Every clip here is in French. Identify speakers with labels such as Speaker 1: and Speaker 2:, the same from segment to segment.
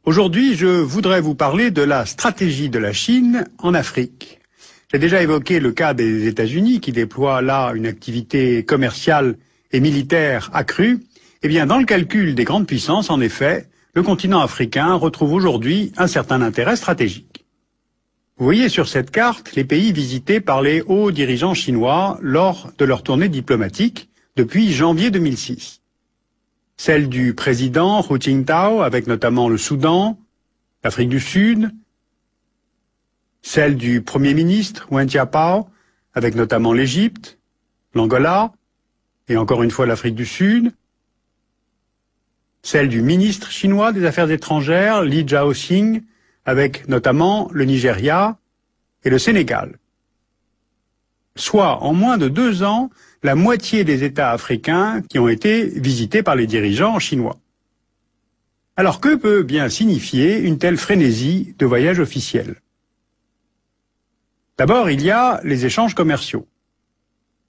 Speaker 1: Aujourd'hui, je voudrais vous parler de la stratégie de la Chine en Afrique. J'ai déjà évoqué le cas des États-Unis qui déploient là une activité commerciale et militaire accrue. Eh bien, dans le calcul des grandes puissances, en effet, le continent africain retrouve aujourd'hui un certain intérêt stratégique. Vous voyez sur cette carte les pays visités par les hauts dirigeants chinois lors de leur tournée diplomatique depuis janvier 2006. Celle du président Hu Jintao, avec notamment le Soudan, l'Afrique du Sud. Celle du Premier ministre Wen Jiabao, avec notamment l'Égypte, l'Angola, et encore une fois l'Afrique du Sud. Celle du ministre chinois des Affaires étrangères, Li Jiaoxing, avec notamment le Nigeria et le Sénégal. Soit en moins de 2 ans, la moitié des États africains qui ont été visités par les dirigeants chinois. Alors que peut bien signifier une telle frénésie de voyages officiels? D'abord, il y a les échanges commerciaux.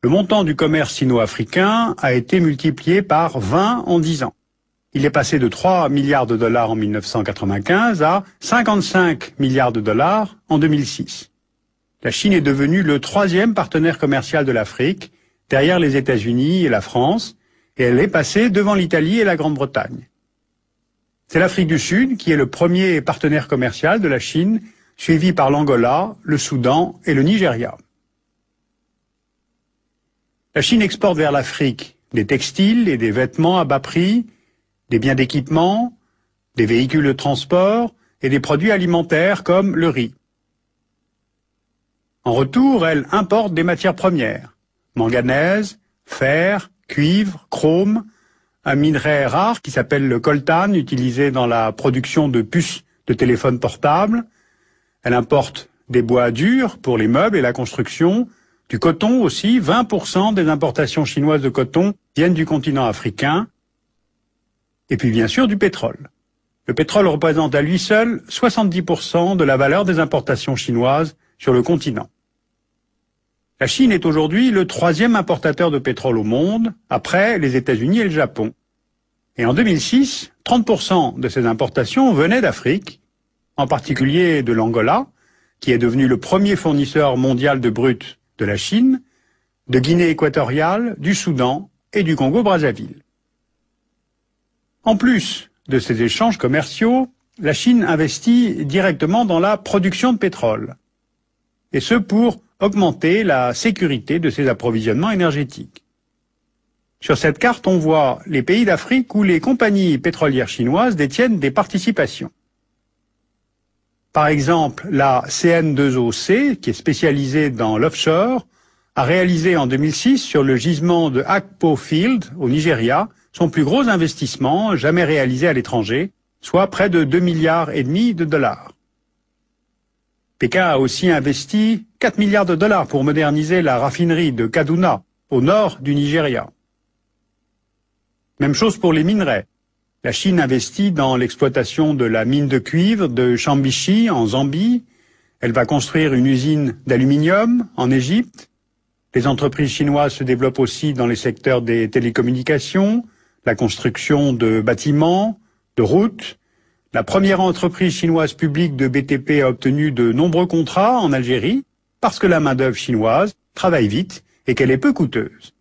Speaker 1: Le montant du commerce sino-africain a été multiplié par 20 en 10 ans. Il est passé de 3 milliards de dollars en 1995 à 55 milliards de dollars en 2006. La Chine est devenue le 3e partenaire commercial de l'Afrique, derrière les États-Unis et la France, et elle est passée devant l'Italie et la Grande-Bretagne. C'est l'Afrique du Sud qui est le premier partenaire commercial de la Chine, suivi par l'Angola, le Soudan et le Nigeria. La Chine exporte vers l'Afrique des textiles et des vêtements à bas prix, des biens d'équipement, des véhicules de transport et des produits alimentaires comme le riz. En retour, elle importe des matières premières, manganèse, fer, cuivre, chrome, un minerai rare qui s'appelle le coltan, utilisé dans la production de puces de téléphones portables. Elle importe des bois durs pour les meubles et la construction, du coton aussi. 20% des importations chinoises de coton viennent du continent africain. Et puis bien sûr du pétrole. Le pétrole représente à lui seul 70% de la valeur des importations chinoises sur le continent. La Chine est aujourd'hui le 3e importateur de pétrole au monde, après les États-Unis et le Japon. Et en 2006, 30% de ces importations venaient d'Afrique, en particulier de l'Angola, qui est devenu le premier fournisseur mondial de brut de la Chine, de Guinée équatoriale, du Soudan et du Congo-Brazzaville. En plus de ces échanges commerciaux, la Chine investit directement dans la production de pétrole, et ce pour augmenter la sécurité de ses approvisionnements énergétiques. Sur cette carte, on voit les pays d'Afrique où les compagnies pétrolières chinoises détiennent des participations. Par exemple, la CN2OC, qui est spécialisée dans l'offshore, a réalisé en 2006 sur le gisement de Akpo Field, au Nigeria, son plus gros investissement jamais réalisé à l'étranger, soit près de 2,5 milliards de dollars. Pékin a aussi investi 4 milliards de dollars pour moderniser la raffinerie de Kaduna, au nord du Nigeria. Même chose pour les minerais. La Chine investit dans l'exploitation de la mine de cuivre de Chambishi, en Zambie. Elle va construire une usine d'aluminium en Égypte. Les entreprises chinoises se développent aussi dans les secteurs des télécommunications, la construction de bâtiments, de routes. La première entreprise chinoise publique de BTP a obtenu de nombreux contrats en Algérie parce que la main-d'œuvre chinoise travaille vite et qu'elle est peu coûteuse.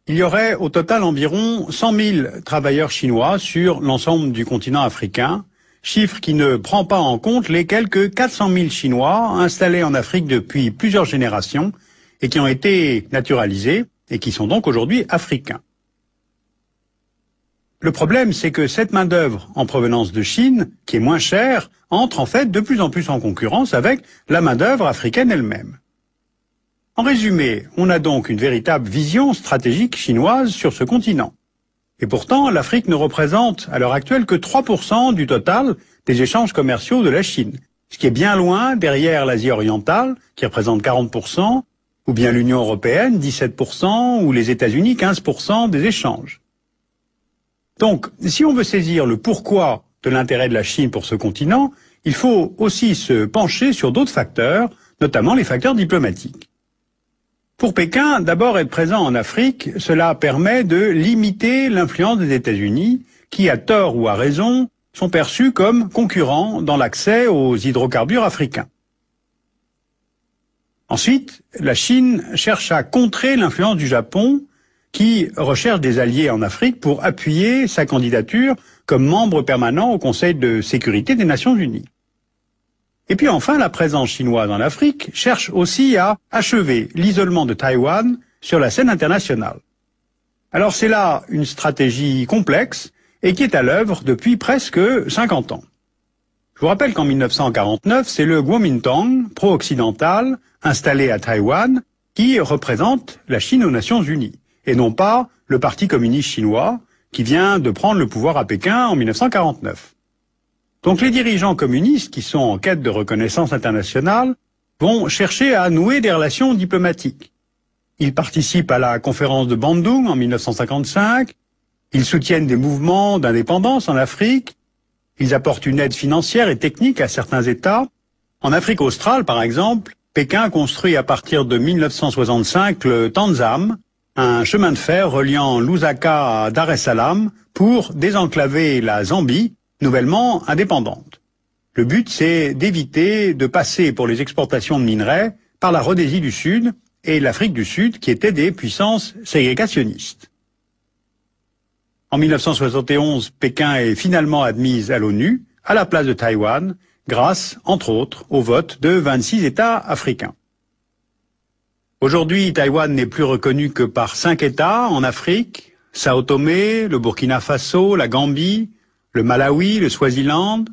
Speaker 1: Il y aurait au total environ 100 000 travailleurs chinois sur l'ensemble du continent africain, chiffre qui ne prend pas en compte les quelques 400 000 Chinois installés en Afrique depuis plusieurs générations et qui ont été naturalisés et qui sont donc aujourd'hui africains. Le problème, c'est que cette main-d'œuvre en provenance de Chine, qui est moins chère, entre en fait de plus en plus en concurrence avec la main-d'œuvre africaine elle-même. En résumé, on a donc une véritable vision stratégique chinoise sur ce continent. Et pourtant, l'Afrique ne représente à l'heure actuelle que 3% du total des échanges commerciaux de la Chine, ce qui est bien loin derrière l'Asie orientale, qui représente 40%, ou bien l'Union européenne, 17%, ou les États-Unis, 15% des échanges. Donc, si on veut saisir le pourquoi de l'intérêt de la Chine pour ce continent, il faut aussi se pencher sur d'autres facteurs, notamment les facteurs diplomatiques. Pour Pékin, d'abord être présent en Afrique, cela permet de limiter l'influence des États-Unis, qui, à tort ou à raison, sont perçus comme concurrents dans l'accès aux hydrocarbures africains. Ensuite, la Chine cherche à contrer l'influence du Japon, qui recherche des alliés en Afrique pour appuyer sa candidature comme membre permanent au Conseil de sécurité des Nations Unies. Et puis enfin, la présence chinoise en Afrique cherche aussi à achever l'isolement de Taïwan sur la scène internationale. Alors c'est là une stratégie complexe et qui est à l'œuvre depuis presque 50 ans. Je vous rappelle qu'en 1949, c'est le Kuomintang, pro-occidental, installé à Taïwan, qui représente la Chine aux Nations Unies, et non pas le Parti communiste chinois, qui vient de prendre le pouvoir à Pékin en 1949. Donc les dirigeants communistes, qui sont en quête de reconnaissance internationale, vont chercher à nouer des relations diplomatiques. Ils participent à la conférence de Bandung en 1955, ils soutiennent des mouvements d'indépendance en Afrique, ils apportent une aide financière et technique à certains États. En Afrique australe, par exemple, Pékin construit à partir de 1965 le Tanzam, un chemin de fer reliant Lusaka à Dar es Salaam pour désenclaver la Zambie, nouvellement indépendante. Le but, c'est d'éviter de passer pour les exportations de minerais par la Rhodésie du Sud et l'Afrique du Sud, qui étaient des puissances ségrégationnistes. En 1971, Pékin est finalement admise à l'ONU, à la place de Taïwan, grâce, entre autres, au vote de 26 États africains. Aujourd'hui, Taïwan n'est plus reconnu que par 5 États en Afrique, Sao Tomé, le Burkina Faso, la Gambie, le Malawi, le Swaziland.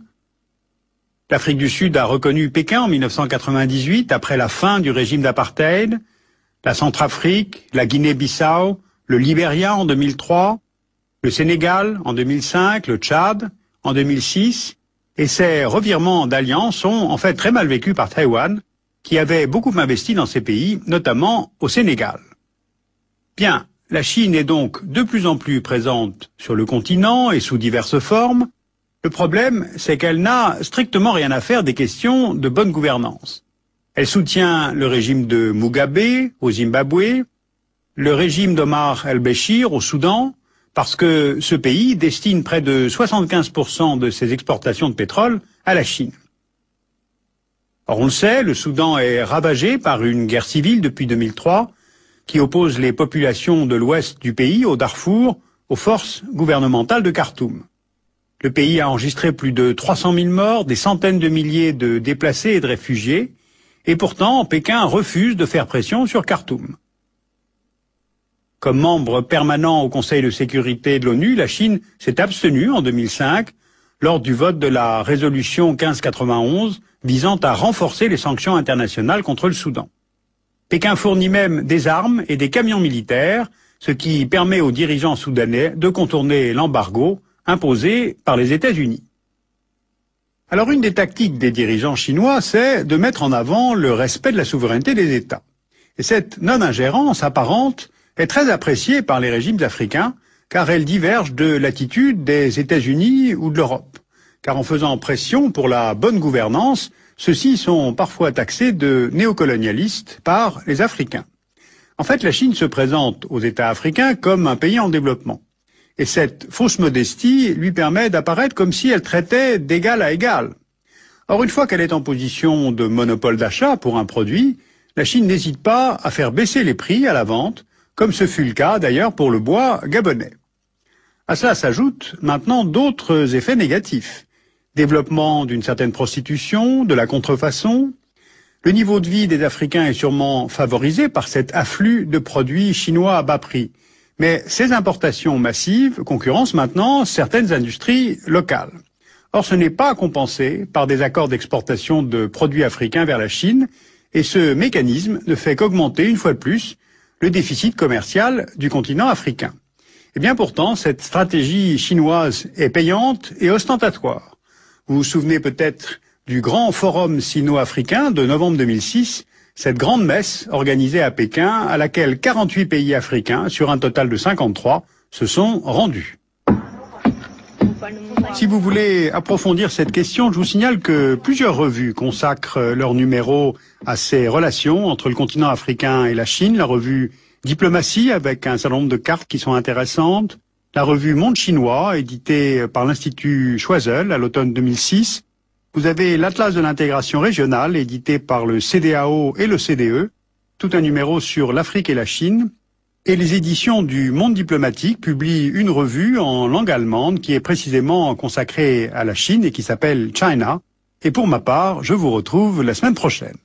Speaker 1: L'Afrique du Sud a reconnu Pékin en 1998, après la fin du régime d'apartheid, la Centrafrique, la Guinée-Bissau, le Libéria en 2003, le Sénégal en 2005, le Tchad en 2006, et ces revirements d'alliance sont en fait très mal vécus par Taïwan, qui avait beaucoup investi dans ces pays, notamment au Sénégal. Bien, la Chine est donc de plus en plus présente sur le continent et sous diverses formes. Le problème, c'est qu'elle n'a strictement rien à faire des questions de bonne gouvernance. Elle soutient le régime de Mugabe au Zimbabwe, le régime d'Omar el-Béchir au Soudan, parce que ce pays destine près de 75% de ses exportations de pétrole à la Chine. Or, on le sait, le Soudan est ravagé par une guerre civile depuis 2003 qui oppose les populations de l'ouest du pays, au Darfour, aux forces gouvernementales de Khartoum. Le pays a enregistré plus de 300 000 morts, des centaines de milliers de déplacés et de réfugiés, et pourtant, Pékin refuse de faire pression sur Khartoum. Comme membre permanent au Conseil de sécurité de l'ONU, la Chine s'est abstenue en 2005 lors du vote de la résolution 1591 visant à renforcer les sanctions internationales contre le Soudan. Pékin fournit même des armes et des camions militaires, ce qui permet aux dirigeants soudanais de contourner l'embargo imposé par les États-Unis. Alors une des tactiques des dirigeants chinois, c'est de mettre en avant le respect de la souveraineté des États. Et cette non-ingérence apparente est très appréciée par les régimes africains, car elle diverge de l'attitude des États-Unis ou de l'Europe. Car en faisant pression pour la bonne gouvernance, ceux-ci sont parfois taxés de néocolonialistes par les Africains. En fait, la Chine se présente aux États africains comme un pays en développement. Et cette fausse modestie lui permet d'apparaître comme si elle traitait d'égal à égal. Or, une fois qu'elle est en position de monopole d'achat pour un produit, la Chine n'hésite pas à faire baisser les prix à la vente, comme ce fut le cas d'ailleurs pour le bois gabonais. À cela s'ajoutent maintenant d'autres effets négatifs. Développement d'une certaine prostitution, de la contrefaçon. Le niveau de vie des Africains est sûrement favorisé par cet afflux de produits chinois à bas prix. Mais ces importations massives concurrencent maintenant certaines industries locales. Or, ce n'est pas compensé par des accords d'exportation de produits africains vers la Chine, et ce mécanisme ne fait qu'augmenter une fois de plus le déficit commercial du continent africain. Et bien pourtant, cette stratégie chinoise est payante et ostentatoire. Vous vous souvenez peut-être du grand forum sino-africain de novembre 2006, cette grande messe organisée à Pékin à laquelle 48 pays africains, sur un total de 53, se sont rendus. Si vous voulez approfondir cette question, je vous signale que plusieurs revues consacrent leurs numéros à ces relations entre le continent africain et la Chine. La revue Diplomatie, avec un certain nombre de cartes qui sont intéressantes. la revue Monde Chinois, éditée par l'Institut Choiseul à l'automne 2006. Vous avez l'Atlas de l'intégration régionale, édité par le CEDEAO et le CDE, tout un numéro sur l'Afrique et la Chine. Et les éditions du Monde diplomatique publient une revue en langue allemande qui est précisément consacrée à la Chine et qui s'appelle China. Et pour ma part, je vous retrouve la semaine prochaine.